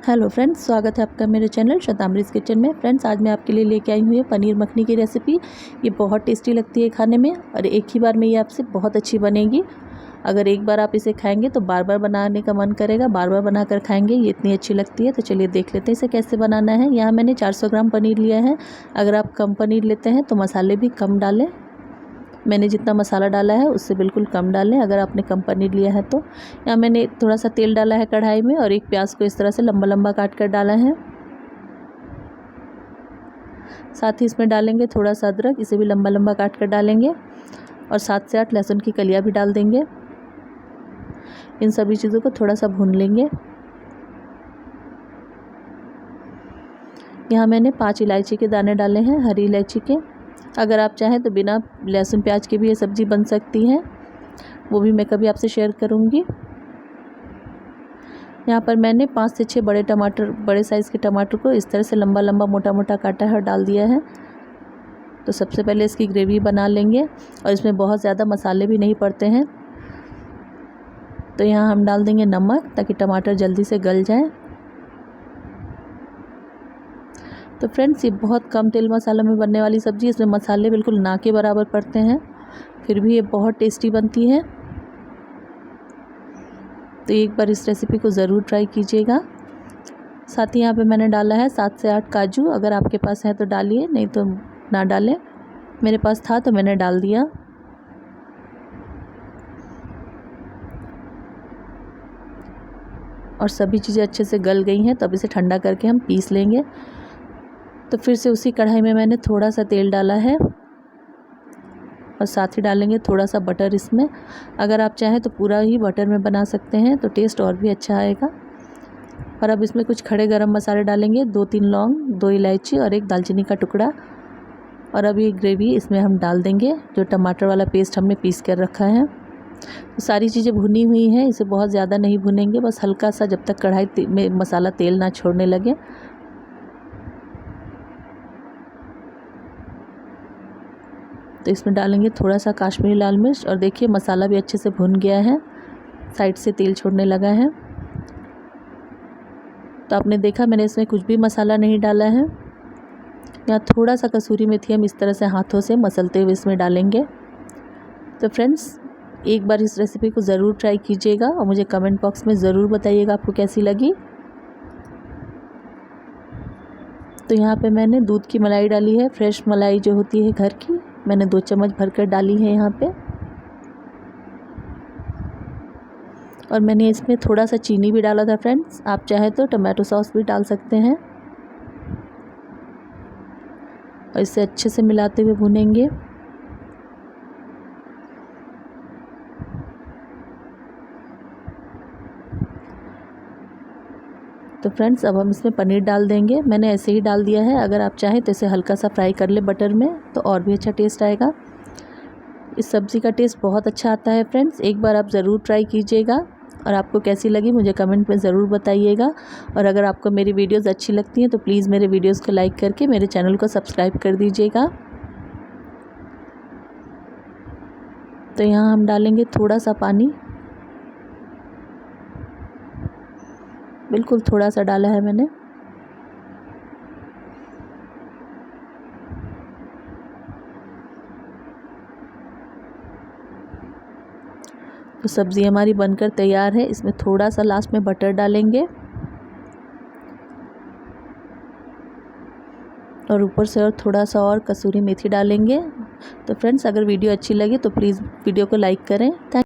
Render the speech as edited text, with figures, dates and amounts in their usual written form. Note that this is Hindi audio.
हेलो फ्रेंड्स, स्वागत है आपका मेरे चैनल शतामरीज़ किचन में। फ्रेंड्स, आज मैं आपके लिए लेके आई हूँ ये पनीर मखनी की रेसिपी। ये बहुत टेस्टी लगती है खाने में और एक ही बार में ये आपसे बहुत अच्छी बनेगी। अगर एक बार आप इसे खाएंगे तो बार बार बनाने का मन करेगा, बार बार बनाकर खाएंगे। ये इतनी अच्छी लगती है। तो चलिए देख लेते हैं इसे कैसे बनाना है। यहाँ मैंने 400 ग्राम पनीर लिया है। अगर आप कम पनीर लेते हैं तो मसाले भी कम डालें। मैंने जितना मसाला डाला है उससे बिल्कुल कम डालें अगर आपने कम पनीर लिया है तो। यहाँ मैंने थोड़ा सा तेल डाला है कढ़ाई में और एक प्याज को इस तरह से लंबा लंबा काट कर डाला है। साथ ही इसमें डालेंगे थोड़ा सा अदरक, इसे भी लंबा लंबा काट कर डालेंगे और 7 से 8 लहसुन की कलियाँ भी डाल देंगे। इन सभी चीज़ों को थोड़ा सा भून लेंगे। यहाँ मैंने 5 इलायची के दाने डाले हैं, हरी इलायची के। अगर आप चाहें तो बिना लहसुन प्याज के भी ये सब्ज़ी बन सकती है, वो भी मैं कभी आपसे शेयर करूँगी। यहाँ पर मैंने 5 से 6 बड़े टमाटर, बड़े साइज़ के टमाटर को इस तरह से लंबा लंबा मोटा मोटा काटा है और डाल दिया है। तो सबसे पहले इसकी ग्रेवी बना लेंगे और इसमें बहुत ज़्यादा मसाले भी नहीं पड़ते हैं। तो यहाँ हम डाल देंगे नमक ताकि टमाटर जल्दी से गल जाए। तो फ्रेंड्स, ये बहुत कम तेल मसाला में बनने वाली सब्ज़ी, इसमें मसाले बिल्कुल ना के बराबर पड़ते हैं, फिर भी ये बहुत टेस्टी बनती है। तो एक बार इस रेसिपी को ज़रूर ट्राई कीजिएगा। साथ ही यहाँ पे मैंने डाला है 7 से 8 काजू। अगर आपके पास है तो डालिए, नहीं तो ना डालें। मेरे पास था तो मैंने डाल दिया। और सभी चीज़ें अच्छे से गल गई हैं, तब इसे ठंडा करके हम पीस लेंगे। तो फिर से उसी कढ़ाई में मैंने थोड़ा सा तेल डाला है और साथ ही डालेंगे थोड़ा सा बटर इसमें। अगर आप चाहें तो पूरा ही बटर में बना सकते हैं, तो टेस्ट और भी अच्छा आएगा। और अब इसमें कुछ खड़े गरम मसाले डालेंगे, 2-3 लौंग, 2 इलायची और 1 दालचीनी का टुकड़ा। और अब ये ग्रेवी इसमें हम डाल देंगे, जो टमाटर वाला पेस्ट हमने पीस कर रखा है। तो सारी चीज़ें भुनी हुई हैं, इसे बहुत ज़्यादा नहीं भुनेंगे, बस हल्का सा, जब तक कढ़ाई में मसाला तेल ना छोड़ने लगे। तो इसमें डालेंगे थोड़ा सा काश्मीरी लाल मिर्च और देखिए मसाला भी अच्छे से भुन गया है, साइड से तेल छोड़ने लगा है। तो आपने देखा मैंने इसमें कुछ भी मसाला नहीं डाला है। यहाँ थोड़ा सा कसूरी मेथी हम इस तरह से हाथों से मसलते हुए इसमें डालेंगे। तो फ्रेंड्स, एक बार इस रेसिपी को ज़रूर ट्राई कीजिएगा और मुझे कमेंट बॉक्स में ज़रूर बताइएगा आपको कैसी लगी। तो यहाँ पे मैंने दूध की मलाई डाली है, फ्रेश मलाई जो होती है घर की, मैंने 2 चम्मच भरकर डाली है यहाँ पे। और मैंने इसमें थोड़ा सा चीनी भी डाला था फ्रेंड्स, आप चाहे तो टमाटो सॉस भी डाल सकते हैं। और इसे अच्छे से मिलाते हुए भुनेंगे। तो फ्रेंड्स, अब हम इसमें पनीर डाल देंगे। मैंने ऐसे ही डाल दिया है, अगर आप चाहें तो इसे हल्का सा फ्राई कर ले बटर में, तो और भी अच्छा टेस्ट आएगा। इस सब्ज़ी का टेस्ट बहुत अच्छा आता है फ्रेंड्स, एक बार आप ज़रूर ट्राई कीजिएगा। और आपको कैसी लगी मुझे कमेंट में ज़रूर बताइएगा। और अगर आपको मेरी वीडियोज़ अच्छी लगती हैं तो प्लीज़ मेरे वीडियोज़ को लाइक करके मेरे चैनल को सब्सक्राइब कर दीजिएगा। तो यहाँ हम डालेंगे थोड़ा सा पानी, बिल्कुल थोड़ा सा डाला है मैंने। तो सब्ज़ी हमारी बनकर तैयार है। इसमें थोड़ा सा लास्ट में बटर डालेंगे और ऊपर से और थोड़ा सा और कसूरी मेथी डालेंगे। तो फ्रेंड्स, अगर वीडियो अच्छी लगी तो प्लीज़ वीडियो को लाइक करें।